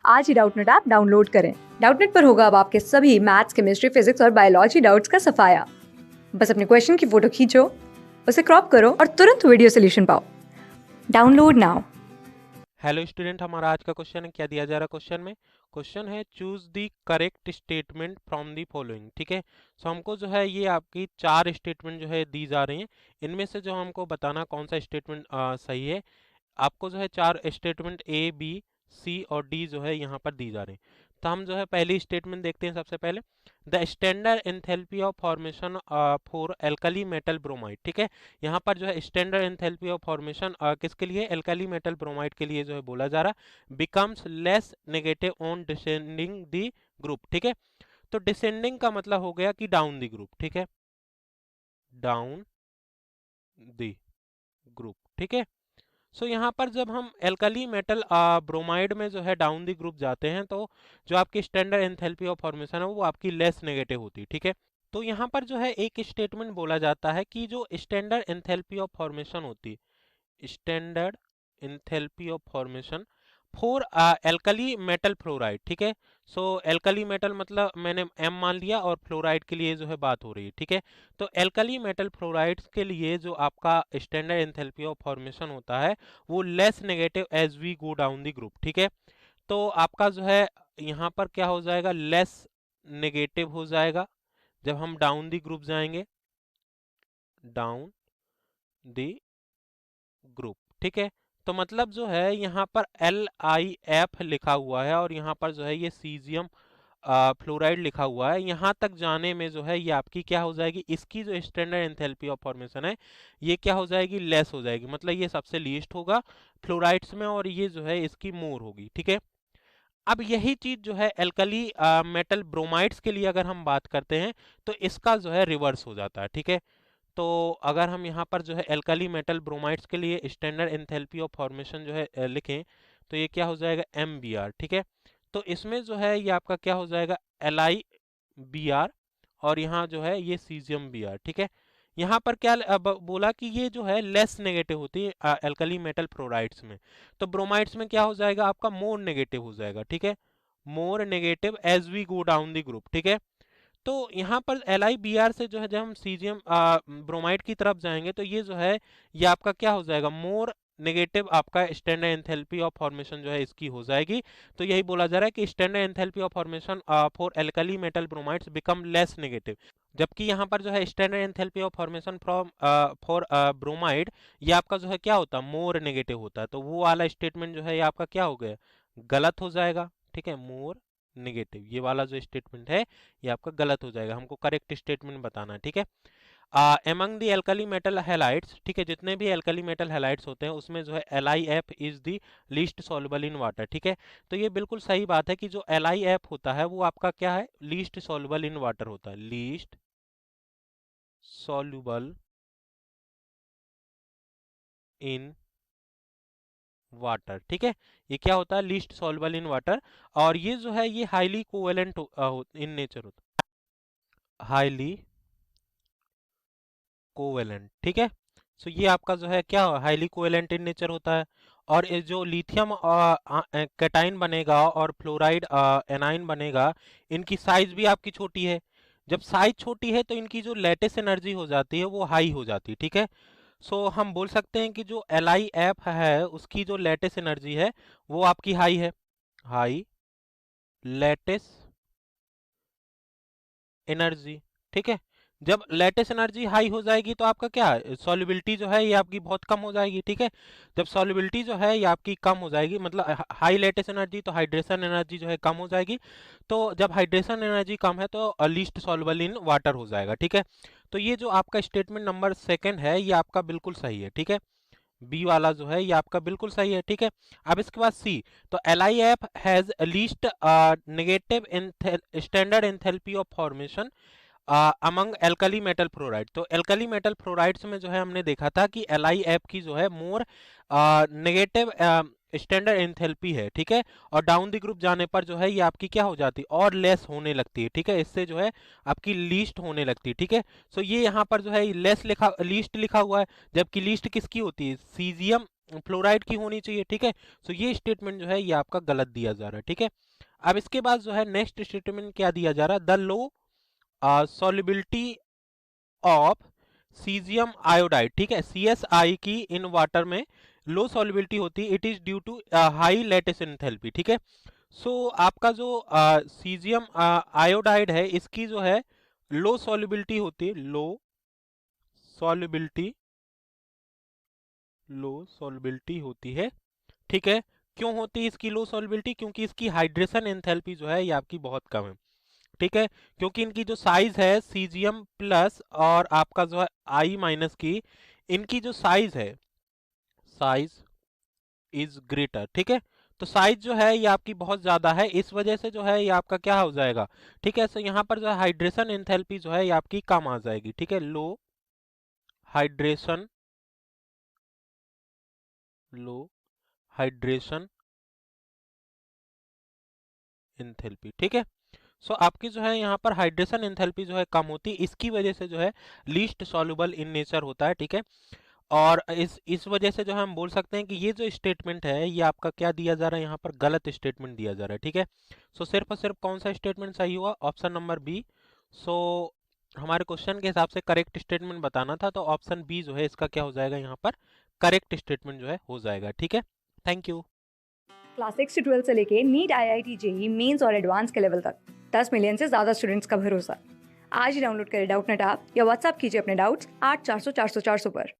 आज ही Doubtnut app download करें। Doubtnut पर होगा अब आपके सभी मैथ्स, केमिस्ट्री, फिजिक्स और बायोलॉजी डाउट्स का सफाया। बस अपने क्वेश्चन की फोटो खींचो, उसे क्रॉप करो और तुरंत वीडियो सोल्यूशन पाओ। Download now. हेलो स्टूडेंट, हमारा आज का क्वेश्चन है, क्या दिया जा रहा है क्वेश्चन में? क्वेश्चन है choose the correct statement from the following. ठीक है, सो हमको जो है ये आपकी 4 स्टेटमेंट जो है दी जा रही हैं। इनमें से जो हमको बताना कौन सा स्टेटमेंट सही है। आपको जो है 4 स्टेटमेंट ए बी सी और डी जो है यहाँ पर दी जा रही हैं। तो हम जो है पहली स्टेटमेंट देखते हैं। सबसे पहले the standard enthalpy of formation for alkali metal bromide. ठीक है, यहाँ पर जो है स्टैंडर्ड एंथैल्पी ऑफ फॉर्मेशन किसके लिए? एल्कली मेटल ब्रोमाइड के लिए जो है बोला जा रहा है। Becomes less negative on descending the group. ठीक है, तो डिसेंडिंग का मतलब हो गया कि डाउन द ग्रुप। ठीक है, डाउन द ग्रुप। ठीक है, सो यहाँ पर जब हम एल्कली मेटल ब्रोमाइड में जो है डाउन दी ग्रुप जाते हैं तो जो आपकी स्टैंडर्ड एंथैल्पी ऑफ फॉर्मेशन है वो आपकी लेस नेगेटिव होती है। ठीक है, तो यहाँ पर जो है एक स्टेटमेंट बोला जाता है कि जो स्टैंडर्ड एंथैल्पी ऑफ फॉर्मेशन होती है, standard enthalpy of formation for alkali metal fluoride. ठीक है, सो एल्कली मेटल मतलब मैंने एम मान लिया और फ्लोराइड के लिए जो है बात हो रही है। ठीक है, तो एल्कली मेटल फ्लोराइड्स के लिए जो आपका स्टैंडर्ड एंथैल्पी ऑफ फॉर्मेशन होता है वो less negative as we go down the group. ठीक है, तो आपका जो है यहाँ पर क्या हो जाएगा? लेस नेगेटिव हो जाएगा जब हम डाउन द ग्रुप जाएंगे, डाउन द ग्रुप। ठीक है, तो मतलब जो है यहाँ पर LiF लिखा हुआ है और यहाँ पर जो है ये सीजियम फ्लोराइड लिखा हुआ है। यहाँ तक जाने में जो है ये आपकी क्या हो जाएगी? इसकी जो स्टैंडर्ड एंथैल्पी ऑफ फॉर्मेशन है ये क्या हो जाएगी? लेस हो जाएगी। मतलब ये सबसे लीस्ट होगा फ्लोराइड्स में और ये जो है इसकी मोर होगी। ठीक है, अब यही चीज जो है एल्कली मेटल ब्रोमाइड्स के लिए अगर हम बात करते हैं तो इसका जो है रिवर्स हो जाता है। ठीक है, तो अगर हम यहाँ पर जो है एल्कली मेटल ब्रोमाइड्स के लिए स्टैंडर्ड एंथैल्पी ऑफ फॉर्मेशन जो है लिखें तो ये क्या हो जाएगा? MBr। ठीक है, तो इसमें जो है ये आपका क्या हो जाएगा? LiBr और यहाँ जो है ये सीजियम Br। ठीक है, यहाँ पर क्या बोला कि ये जो है लेस नेगेटिव होती है एल्कली मेटल फ्लोराइड्स में, तो ब्रोमाइड्स में क्या हो जाएगा? आपका मोर नेगेटिव हो जाएगा। ठीक है, more negative as we go down the group. ठीक है, तो यहाँ पर LiBr से जो है जब हम सीजियम ब्रोमाइड की तरफ जाएंगे तो ये जो है ये आपका क्या हो जाएगा? मोर नेगेटिव आपका स्टैंडर्ड एंथैल्पी ऑफ फॉर्मेशन जो है इसकी हो जाएगी। तो यही बोला जा रहा है कि standard enthalpy of formation for alkali metal bromides become less negative. जबकि यहाँ पर जो है standard enthalpy of formation from for bromide ये आपका जो है क्या होता है? मोर नेगेटिव होता है। तो वो वाला स्टेटमेंट जो है ये आपका क्या हो गया? गलत हो जाएगा। ठीक है, मोर नेगेटिव ये वाला जो स्टेटमेंट है ये आपका गलत हो जाएगा। हमको करेक्ट स्टेटमेंट बताना है। ठीक है, among the alkali metal halides. ठीक है, जितने भी एल्कली मेटल हैलाइड्स होते हैं उसमें जो है LiF is the least soluble in water. ठीक है, तो ये बिल्कुल सही बात है कि जो LiF होता है वो आपका क्या है? लीस्ट सॉल्युबल इन वाटर होता है, लीस्ट सॉल्युबल इन वाटर। ठीक है, ये क्या होता है? Least soluble in water. और ये जो है ये हाईली कोवेलेंट इन नेचर होता है, हाईली कोवेलेंट। ठीक है, सो ये आपका जो है क्या हाईली कोवेलेंट इन नेचर होता है। और ये जो लिथियम कैटाइन बनेगा और फ्लोराइड एनाइन बनेगा, इनकी साइज भी आपकी छोटी है। जब साइज छोटी है तो इनकी जो लेटेस्ट एनर्जी हो जाती है वो हाई हो जाती है। ठीक है, सो हम बोल सकते हैं कि जो LiF है उसकी जो लेटेस्ट एनर्जी है वो आपकी हाई है, हाई लेटेस्ट एनर्जी। ठीक है, जब लेटेस्ट एनर्जी हाई हो जाएगी तो आपका क्या सॉल्युबिलिटी जो है ये आपकी बहुत कम हो जाएगी। ठीक है, जब सॉल्युबिलिटी जो है ये आपकी कम हो जाएगी मतलब हाई लेटेस्ट एनर्जी तो हाइड्रेशन एनर्जी जो है कम हो जाएगी। तो जब हाइड्रेशन एनर्जी कम है तो लीस्ट सॉल्युबल इन वाटर हो जाएगा। ठीक है, तो ये जो आपका स्टेटमेंट नंबर सेकंड है ये आपका बिल्कुल सही है। ठीक है, बी वाला जो है ये आपका बिल्कुल सही है। ठीक है, अब इसके बाद सी, तो LiF has least negative standard enthalpy of formation among alkali metal fluoride. तो एल्कली मेटल फ्लोराइड्स में जो है हमने देखा था कि LiF की जो है मोर नेगेटिव स्टैंडर्ड एंथैल्पी है। ठीक है, और डाउन द ग्रुप जाने पर जो है ये आपकी क्या हो जाती है? और लेस होने लगती है। ठीक है, इससे जो है आपकी लीस्ट होने लगती है। ठीक है, सो ये यहाँ पर जो है लेस लिखा लीस्ट लिखा हुआ है, जबकि लीस्ट किसकी होती है? सीजियम फ्लोराइड की होनी चाहिए, ठीक है। सो ये स्टेटमेंट जो है ये आपका गलत दिया जा रहा है, ठीक है। अब इसके बाद जो है नेक्स्ट स्टेटमेंट क्या दिया जा रहा है, the low solubility of caesium iodide, ठीक है, CSI की इन वाटर में लो सॉल्युबिलिटी होती है, it is due to high lattice enthalpy, ठीक है। सो आपका जो सीजियम आयोडाइड है इसकी जो है लो सॉल्युबिलिटी होती है, सॉल्युबिलिटी लो सॉल्युबिलिटी होती है, ठीक है। क्यों होती है इसकी लो सॉल्युबिलिटी, क्योंकि इसकी हाइड्रेशन एंथैल्पी जो है ये आपकी बहुत कम है, ठीक है। क्योंकि इनकी जो साइज है सीजियम प्लस और आपका जो है आई माइनस की, इनकी जो साइज है, साइज इज ग्रेटर, ठीक है। तो साइज जो है ये आपकी बहुत ज्यादा है, इस वजह से जो है ये आपका क्या हो जाएगा, ठीक है। सो यहाँ पर जो है हाइड्रेशन एंथैल्पी जो है ये आपकी कम आ जाएगी, ठीक है। लो हाइड्रेशन, लो हाइड्रेशन एंथैल्पी, ठीक है। सो आपकी जो है यहाँ पर हाइड्रेशन एंथैल्पी जो है कम होती है, इसकी वजह से जो है लीस्ट सॉल्युबल इन नेचर होता है, ठीक है। और इस वजह से जो है हम बोल सकते हैं कि ये जो स्टेटमेंट है ये आपका क्या दिया जा रहा है, यहाँ पर गलत स्टेटमेंट दिया जा रहा है, ठीक है। सो सिर्फ और सिर्फ कौन सा स्टेटमेंट सही हुआ, ऑप्शन नंबर बी। सो हमारे क्वेश्चन के हिसाब से करेक्ट स्टेटमेंट बताना था, तो ऑप्शन बी जो है इसका क्या हो जाएगा, यहाँ पर करेक्ट स्टेटमेंट जो है हो जाएगा, ठीक है। Thank you. क्लास 6 से 12 से लेके नीट, IIT, JEE मेंस और एडवांस के लेवल तक 10 मिलियन से ज्यादा स्टूडेंट्स का भरोसा। आज ही डाउनलोड करें डाउटनेट ऐप या व्हाट्सएप कीजिए अपने डाउट्स 8400 400 400 पर।